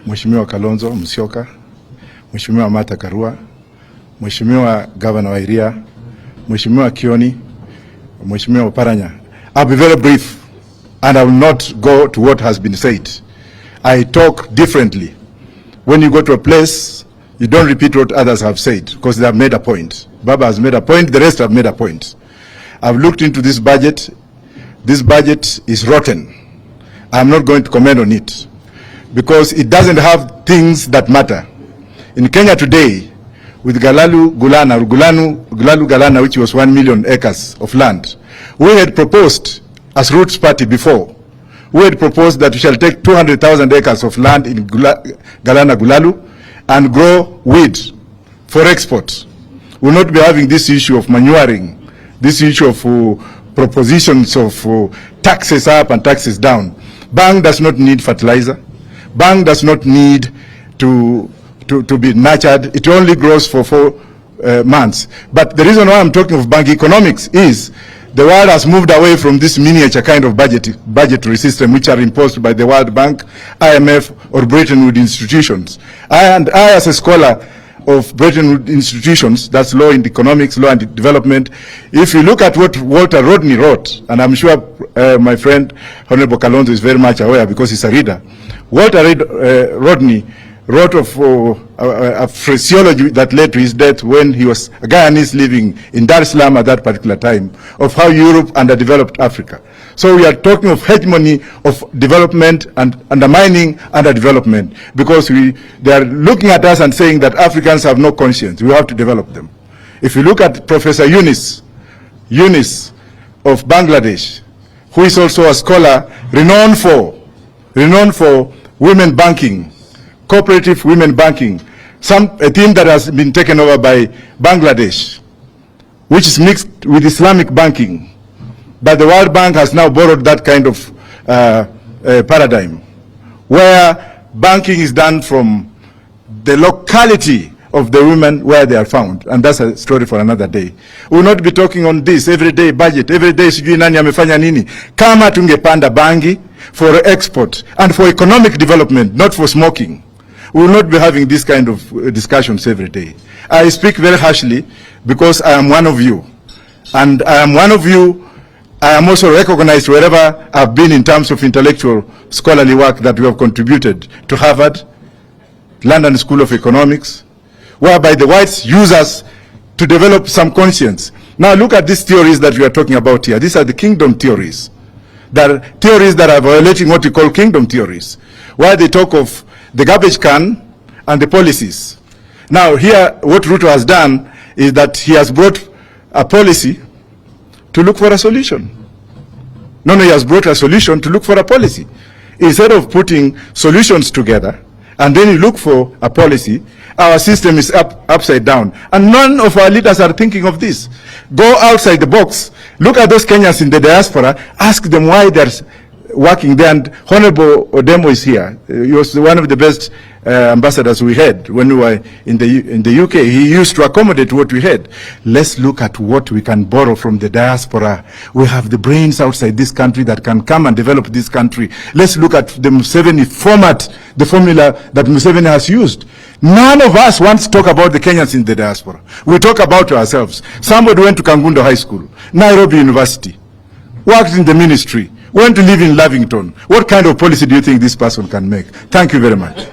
Mheshimiwa Kalonzo Musyoka, Mheshimiwa Martha Karua, Mheshimiwa Governor Wairia, Mheshimiwa Kioni, Mheshimiwa Oparanya. I'll be very brief and I will not go to what has been said. I talk differently. When you go to a place, you don't repeat what others have said because they have made a point. Baba has made a point, the rest have made a point. I've looked into this budget. This budget is rotten. I'm not going to comment on it because it doesn't have things that matter. In Kenya today, with Gulalu Galana, which was 1 million acres of land, we had proposed as Roots Party before, we had proposed that we shall take 200,000 acres of land in Galana Gulalu and grow wheat for export. We'll not be having this issue of manuring, this issue of propositions of taxes up and taxes down. Bank does not need fertilizer. Bank does not need to be nurtured. It only grows for 4 months. But the reason why I'm talking of bank economics is the world has moved away from this miniature kind of budgetary system which are imposed by the World Bank, IMF, or Bretton Woods institutions. I, as a scholar of Bretton Woods institutions, that's law in economics, law and development, if you look at what Walter Rodney wrote, and I'm sure my friend Honorable Kalonzo is very much aware because he's a reader, Walter Rodney wrote of a phraseology that led to his death when he was a Guyanese living in Dar es Salaam at that particular time, of how Europe underdeveloped Africa. So we are talking of hegemony of development and undermining underdevelopment because they are looking at us and saying that Africans have no conscience. We have to develop them. If you look at Professor Yunus of Bangladesh, who is also a scholar renowned for women banking, cooperative women banking, a theme that has been taken over by Bangladesh, which is mixed with Islamic banking. But the World Bank has now borrowed that kind of paradigm, where banking is done from the locality of the women where they are found. And that's a story for another day. We will not be talking on this everyday budget, every day sijui nani amefanya nini. Kama tungepanda bangi for export and for economic development, not for smoking, we will not be having this kind of discussions every day. I speak very harshly because I am one of you. And I am one of you. I am also recognized wherever I've been in terms of intellectual scholarly work that we have contributed to Harvard, London School of Economics, whereby the whites use us to develop some conscience. Now look at these theories that we are talking about here. These are the kingdom theories. There are theories that are violating what we call kingdom theories, where they talk of the garbage can and the policies. Now here, what Ruto has done is that he has brought a policy to look for a solution. No, he has brought a solution to look for a policy. Instead of putting solutions together and then you look for a policy, our system is upside down. And none of our leaders are thinking of this. Go outside the box. Look at those Kenyans in the diaspora. Ask them why they're working there. And Honorable Odemo is here. He was one of the best ambassadors we had when we were in the UK. He used to accommodate what we had. Let's look at what we can borrow from the diaspora. We have the brains outside this country that can come and develop this country. Let's look at the Museveni format, the formula that Museveni has used. None of us wants to talk about the Kenyans in the diaspora. We talk about ourselves. Somebody went to Kangundo High School, Nairobi University, worked in the ministry, went to live in Lavington. What kind of policy do you think this person can make? Thank you very much.